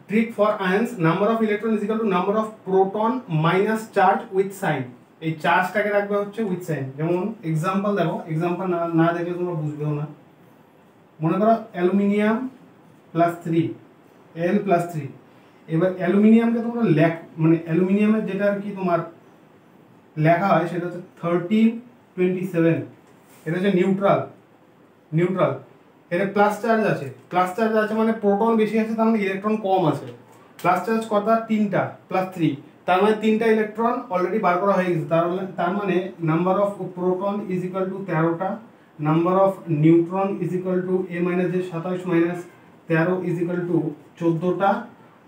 trick for ions number of electron is equal to number of proton minus charge with sign. এই চার্জটাকে রাখবে হচ্ছে উইথ সাইন। যেমন এক্সাম্পল দেখো, এক্সাম্পল না দেখলে তোমরা বুঝবেও না। মনে করো অ্যালুমিনিয়াম +3 Al+3। এবার অ্যালুমিনিয়ামকে তোমরা মানে অ্যালুমিনিয়ামের যেটা আর কি তোমার লেখা হয় সেটা হচ্ছে 1327। এটা হচ্ছে নিউট্রাল। এর প্লাস চার্জ আছে মানে প্রোটন বেশি আছে, তার মানে ইলেকট্রন কম আছে। প্লাস চার্জ কটা? 3টা, +3, তার মানে 3টা ইলেকট্রন অলরেডি বার করা হয়ে গেছে। তার মানে number of proton is equal to 13টা, number of neutron is equal to A - যে 27 - 13 ইজ ইকুয়াল টু 14টা,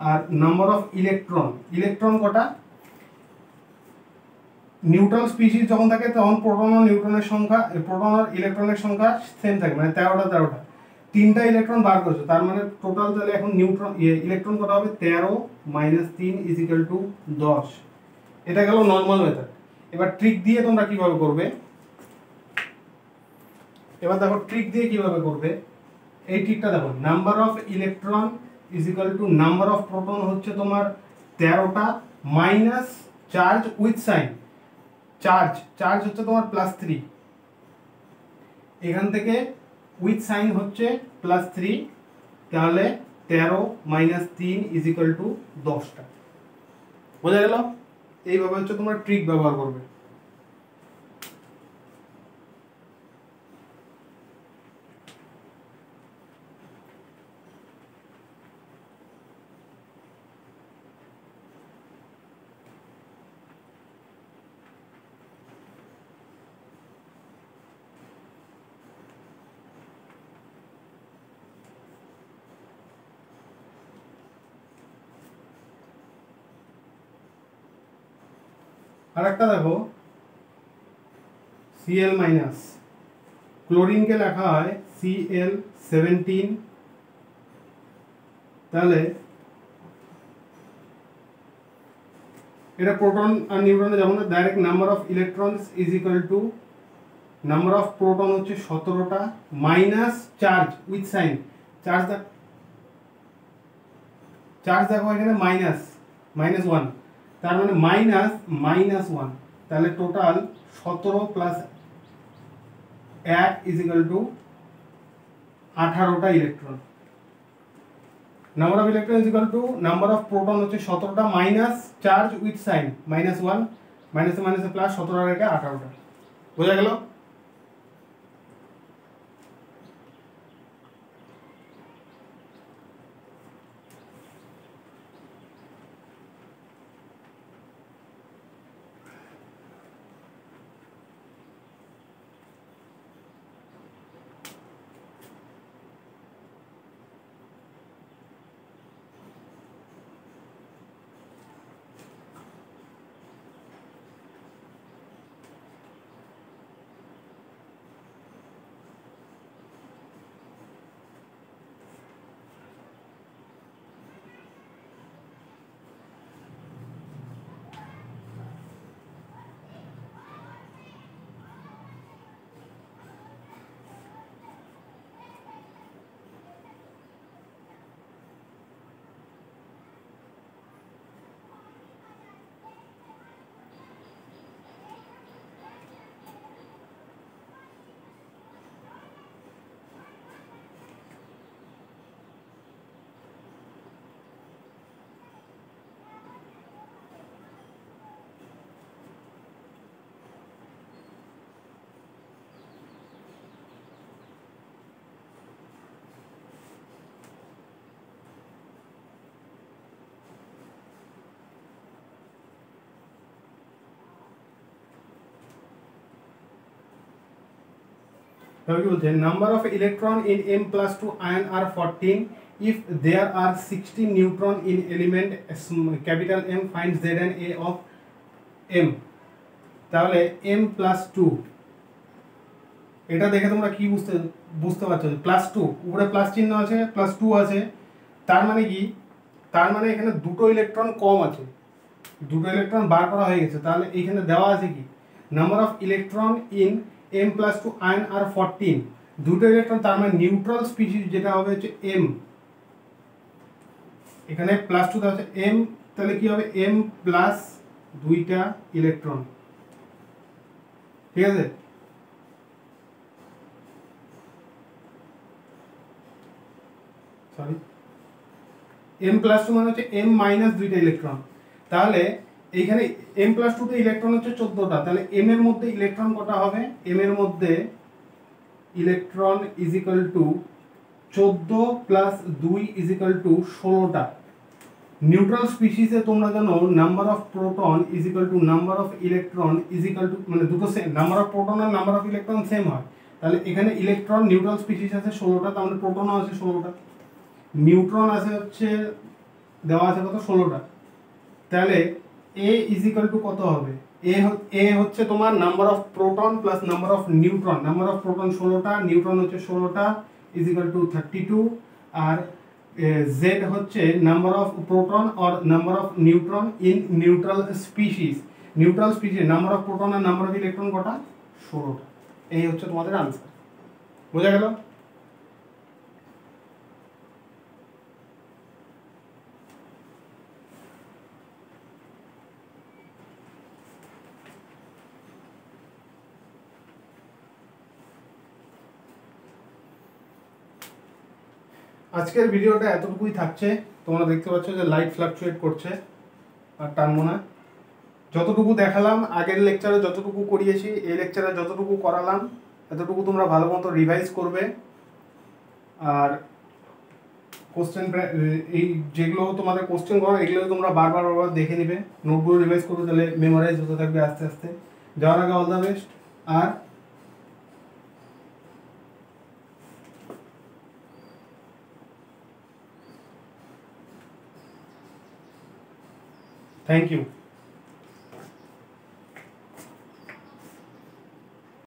আর নাম্বার অফ ইলেকট্রন কটা? নিউট্রাল স্পিসিস যখন থাকে তখন প্রোটন আর ইলেকট্রনের সংখ্যা সেম থাকে, মানে 13টা। তিনটা ইলেকট্রন বার করেছো, তার মানে টোটাল তাহলে এখন নিউট্রন ইলেকট্রন কত হবে 13 মাইনাস 3 ইজ ইকুয়াল টু 10। এটা গেল নর্মাল মেথড। এবার ট্রিক দিয়ে তোমরা কিভাবে করবে, এবার দেখো ট্রিক দিয়ে কিভাবে করবে। এই ট্রিকটা দেখো, number of electron is equal to number of proton হচ্ছে তোমার 13টা minus charge with sign, charge হচ্ছে তোমার +3, এখান থেকে উইথ সাইন হচ্ছে +3, তাহলে 13 মাইনাস 3 ইজ ইকুয়াল টু 10টা। বোঝা গেল? এইভাবে হচ্ছে তোমরা ট্রিক ব্যবহার করবে। আর একটা দেখো, Cl মাইনাস, ক্লোরিনকে লেখা হয় Cl17, তাহলে এটা প্রোটন আর নিউট্রনে যেমন direct number of electrons is equal to number of proton হচ্ছে 17টা minus charge with sign, charge দেখো এখানে -1, তার মানে -1, তাহলে total 17 plus 1 is equal to 18টা electron. Number of electron is equal to number of proton হচ্ছে 17টা মাইনাস চার্জ উইথ সাইন -1, মাইনাসে মাইনাসে প্লাস, 17 আর এটা 18টা। বোঝা গেল? তাহলে কি বলছে, number of electron in M+2 ion আর 14 if there are 16 neutron in element capital M, find Zn A of M। তাহলে M+2, এটা দেখে তোমরা কি বুঝতে পারছো, +2 উপরে প্লাস চিহ্ন আছে, +2 আছে, তার মানে কি, তার মানে এখানে দুটো ইলেকট্রন কম আছে, দুটো ইলেকট্রন বার করা হয়ে গেছে। তাহলে এখানে দেওয়া আছে কি, number of electron in M+2 ion আর 14, দুটো ইলেকট্রন, তার মানে নিউট্রাল স্পিসিস যেটা হবে হচ্ছে M, এখানে +2 দেওয়া আছে M, তাহলে কি হবে M প্লাস 2টা ইলেকট্রন। ঠিক আছে? সরি, M+2 মানে হচ্ছে M মাইনাস 2টা ইলেকট্রন। তাহলে এইখানে M+2 তে ইলেকট্রন হচ্ছে 14টা, তাহলে M এর মধ্যে ইলেকট্রন কটা হবে, M এর মধ্যে electron is equal to 14 plus 2 is equal to 16টা। নিউট্রাল স্পিসিসে তোমরা জানো number of proton is equal to number of electron is equal to, মানে দুটো সেম, নাম্বার অফ প্রোটন আর নাম্বার অফ ইলেকট্রন সেম হয়। তাহলে এখানে ইলেকট্রন নিউট্রাল স্পিসিস আছে 16টা, তার মানে প্রোটনও আছে 16টা, নিউট্রন আছে হচ্ছে দেওয়া আছে কত, 16টা। তাহলে A ইজ ইকুয়াল টু কত হবে, A হচ্ছে তোমার number of proton plus number of neutron, number of proton 16টা, নিউট্রন হচ্ছে 16টা, ইজ ইকুয়াল টু 32 আর জেড হচ্ছে number of proton or number of neutron in neutral species. Neutral species number of proton আর number of electron কটা? 16টা। এই হচ্ছে তোমাদের আনসার। বোঝা গেল? আজকের ভিডিওটা এতটুকুই থাকছে। তোমরা দেখতে পাচ্ছ যে লাইট ফ্লাকচুয়েট করছে, আর টানবো না। যতটুকু দেখালাম আগের লেকচারে, যতটুকু করিয়েছি এই লেকচারে যতটুকু করালাম, এতটুকু তোমরা ভালো মতো রিভাইজ করবে। আর কোশ্চেন এই যেগুলো তোমাদের কোশ্চেন করো এগুলো তোমরা বারবার দেখে নিবে, নোটগুলো রিভাইজ করবে, তাহলে মেমোরাইজ হতে থাকবে আস্তে আস্তে। যাওয়ার আগে অল দ্য বেস্ট, আর থ্যাংক ইউ।